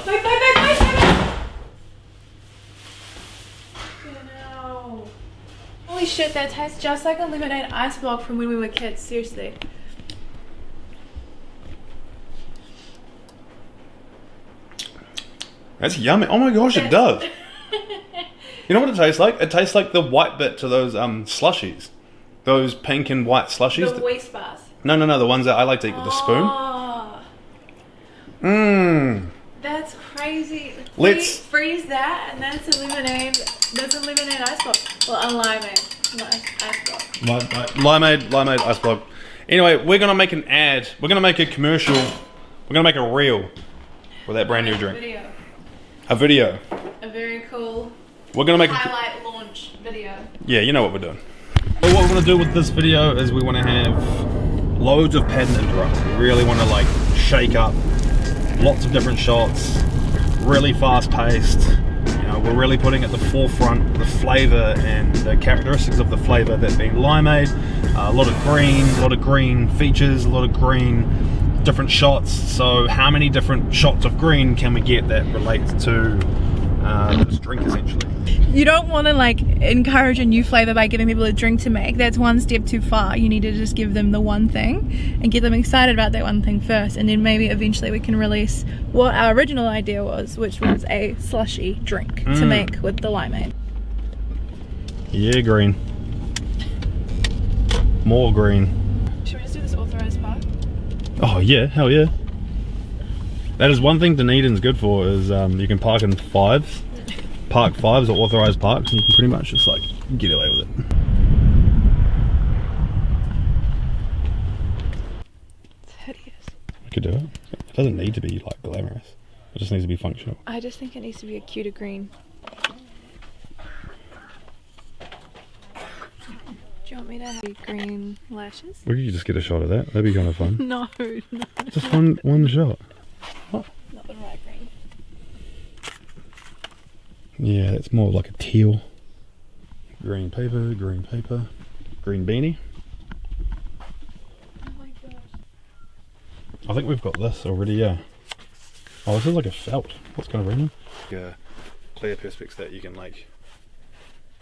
Wait. No. Holy shit, that tastes just like a lemonade ice block from when we were kids, seriously. That's yummy. Oh my gosh, it does. You know what it tastes like? It tastes like the white bit to those slushies. Those pink and white slushies. The waste bars. No, the ones that I like to eat with the spoon. Mmm. That's crazy. Let's freeze that, and that's a lemonade. That's a lemonade ice block. Well, a limeade, not ice block. Limeade ice block. Anyway, we're gonna make an ad. We're gonna make a commercial. We're gonna make a reel with that brand new drink. A video. A very cool. We're gonna make highlight launch video. Yeah, you know what we're doing. Well, what we're gonna do with this video is we want to have loads of pattern interrupts. We really want to like shake up lots of different shots, really fast paced. You know, we're really putting at the forefront the flavor and the characteristics of the flavor, that being limeade, a lot of green features, a lot of green different shots. So how many different shots of green can we get that relate to this drink essentially? You don't want to like encourage a new flavor by giving people a drink to make. That's one step too far. You need to just give them the one thing and get them excited about that one thing first, and then maybe eventually we can release what our original idea was, which was a slushy drink to make with the limeade. Yeah, green. More green. Should we just do this authorized park? Oh yeah, hell yeah. That is one thing Dunedin's good for, is you can park in fives. Park fives or authorised parks, and you can pretty much just like get away with it. It's hideous. I could do it. It doesn't need to be like glamorous. It just needs to be functional. I just think it needs to be a cuter green. Do you want me to have green lashes? We could just get a shot of that. That'd be kind of fun. No. Just one shot. What? Not the right green. Yeah, it's more like a teal. Green paper, green beanie. Oh my gosh. I think we've got this already, yeah. Oh, this is like a felt. What's kind of random? Yeah, clear perspex that you can like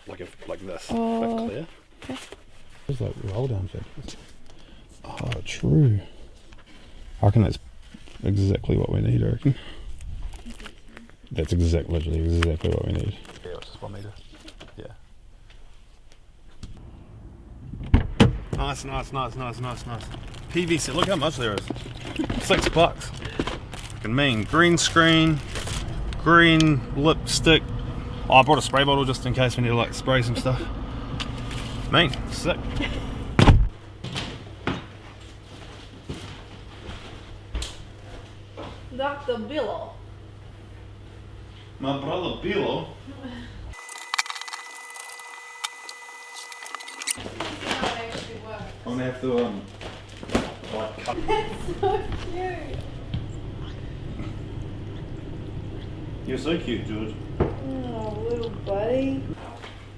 this, but clear. Okay. It's like roll down fabrics. Oh, true. I reckon that's exactly what we need, I reckon. That's literally exactly what we need. Yeah, it's just 1 meter. Yeah. Nice. PVC, look how much there is. $6. Fucking mean. Green screen, green lipstick. Oh, I brought a spray bottle just in case we need to like spray some stuff. Mean, sick. Dr. Billo. My brother Bilo. I'm gonna have to like cut. That's so cute. You're so cute, George. Oh, little buddy.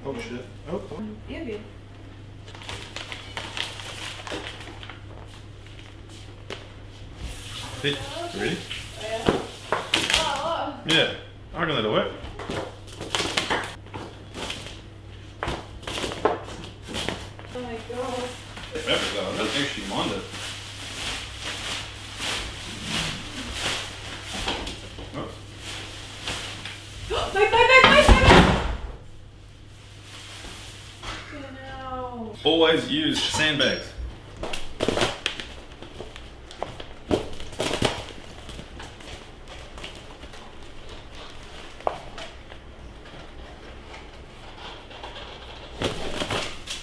Oh shit. Oh. Ew. Ready? Yeah. Oh. Yeah. I reckon that'll work. Oh my god. Perfect though, I don't actually mind it. No. Always use sandbags.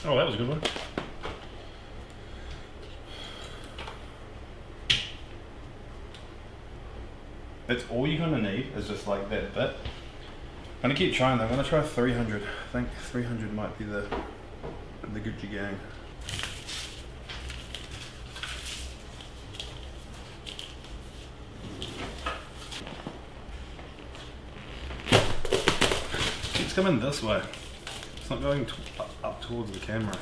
Oh, that was a good one. That's all you're gonna need is just like that bit. I'm gonna keep trying though. I'm gonna try 300. I think 300 might be the Gucci gang. It's coming this way. It's not going up towards the camera.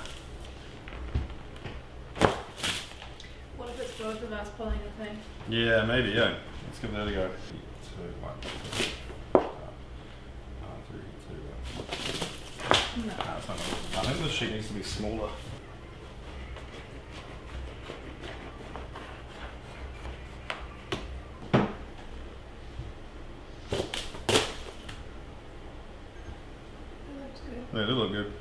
What if it's both of us pulling the thing? Yeah, maybe, yeah. Let's give that a go. 1. 3, 2, 1. No. No, it's not good. I think this sheet needs to be smaller. Yeah, it did look good.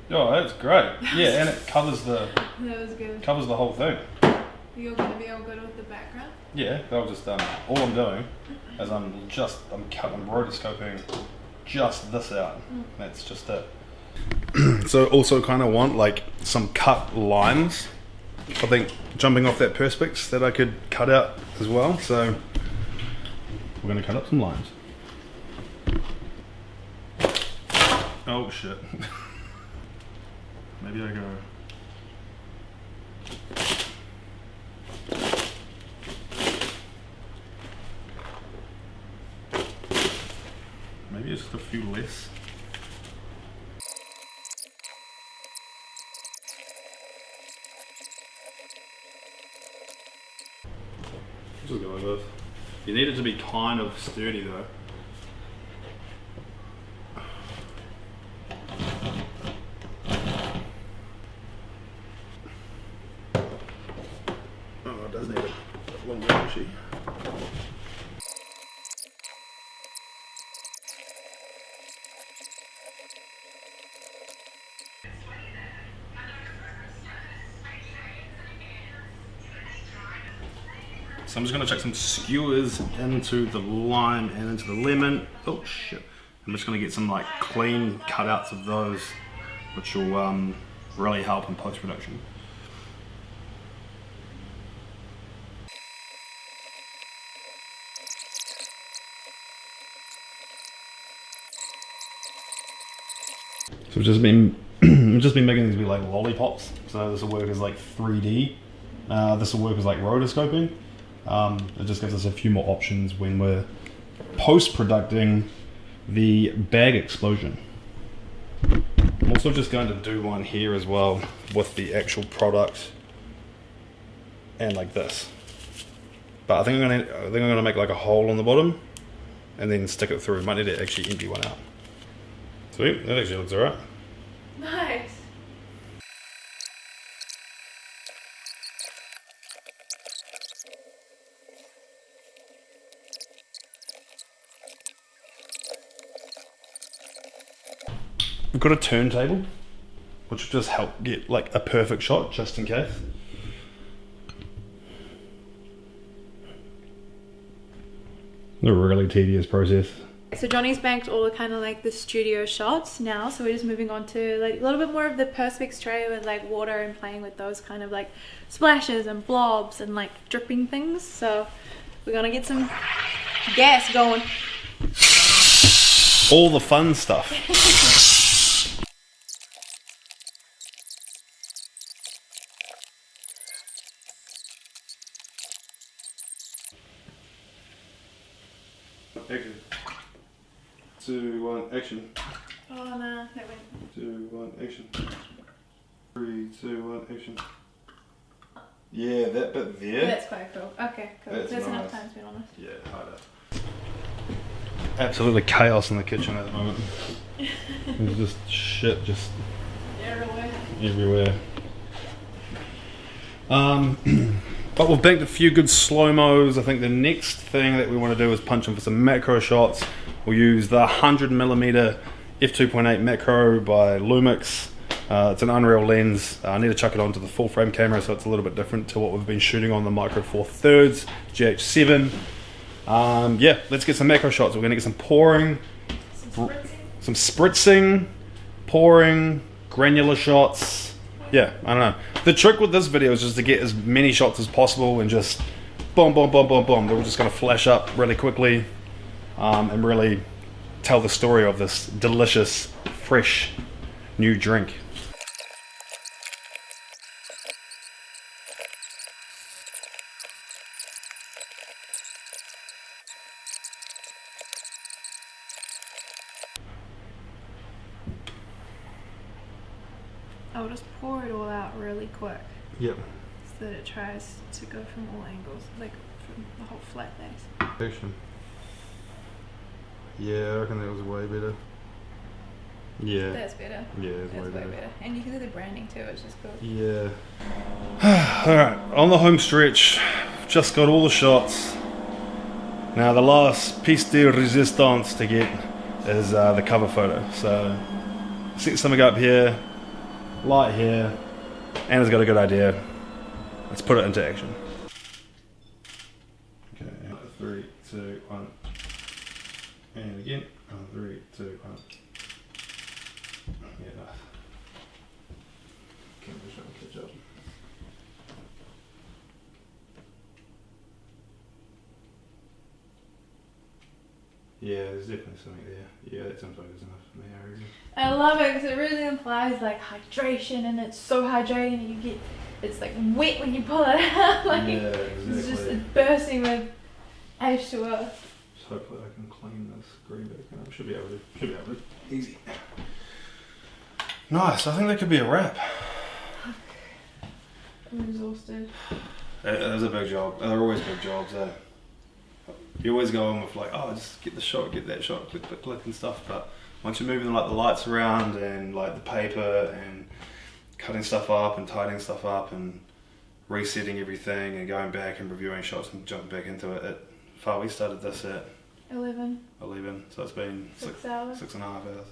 Oh, that's great. Yeah, and it covers the whole thing. You're gonna be all good with the background? Yeah, they'll just all I'm doing is I'm rotoscoping just this out. That's just it. So also kind of want like some cut lines. I think jumping off that perspex that I could cut out as well. So we're gonna cut up some lines. Oh shit. Maybe I go. Maybe just a few less. Just go like this. You need it to be kind of sturdy though. Oh, it does need a long washy. So I'm just going to chuck some skewers into the lime and into the lemon. Oh shit. I'm just going to get some like clean cutouts of those, which will really help in post-production. So we've just been making these be like lollipops. So this will work as like 3D. This will work as like rotoscoping. It just gives us a few more options when we're post-producing the bag explosion. I'm also just going to do one here as well with the actual product and like this. But I think I'm gonna make like a hole on the bottom and then stick it through. Might need to actually empty one out. Sweet, that actually looks alright. Nice. We've got a turntable, which will just help get like a perfect shot, just in case. A really tedious process. So Johnny's banked all the kind of like the studio shots now, so we're just moving on to like a little bit more of the perspex tray with like water and playing with those kind of like splashes and blobs and like dripping things. So we're gonna get some gas going. All the fun stuff. Action. 2, 1, action. Oh no, that went. 2, 1, action. 3, 2, 1, action. Yeah, that bit there. That's quite cool. Okay, cool. That's There's nice. enough time to be honest. Yeah, harder. Absolutely chaos in the kitchen at the moment. There's just shit just everywhere. But we've banked a few good slow-mos. I think the next thing that we want to do is punch in for some macro shots. We'll use the 100mm f2.8 macro by Lumix. It's an Unreal lens. I need to chuck it onto the full frame camera, so it's a little bit different to what we've been shooting on the Micro Four Thirds GH7. Yeah, let's get some macro shots. We're going to get some pouring, some spritzing, pouring, granular shots. Yeah, I don't know. The trick with this video is just to get as many shots as possible and just boom, boom, boom, boom, boom. We're just going to flash up really quickly and really tell the story of this delicious, fresh, new drink. I'll just pour it all out really quick. Yep. So that it tries to go from all angles, like from the whole flat things. Yeah, I reckon that was way better. Yeah. That's better. Yeah, it's That's way way better. better. And you can see the branding too, which is cool. Yeah. Alright, on the home stretch, just got all the shots. Now the last piece de resistance to get is the cover photo. So, set something up here, light here, Anna's got a good idea. Let's put it into action. Okay, 3, 2, 1. And again, 3, 2, 1. Yeah, nice. Camera's trying to catch up. Yeah, there's definitely something there. Yeah, that sounds like there's enough for me, I reckon. I love it because it really implies like hydration, and it's so hydrating, and you get, it's like wet when you pull it out. Like, yeah, exactly. it's bursting with H2O. So hopefully I can clean this green back up. Should be able to. Easy. Nice, I think that could be a wrap. I'm exhausted. It was a big job. They're always big jobs, eh? You always go on with like, oh, just get the shot, get that shot, click, click, click and stuff. But once you're moving like the lights around and like the paper and cutting stuff up and tidying stuff up and resetting everything and going back and reviewing shots and jumping back into it, we started this at 11, so it's been 6 hours. 6.5 hours.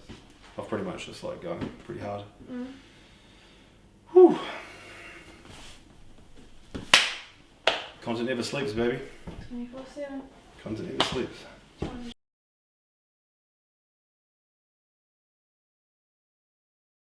I've pretty much just like going pretty hard. Mm. Whew. Content never sleeps, baby. 24/7. Content never sleeps.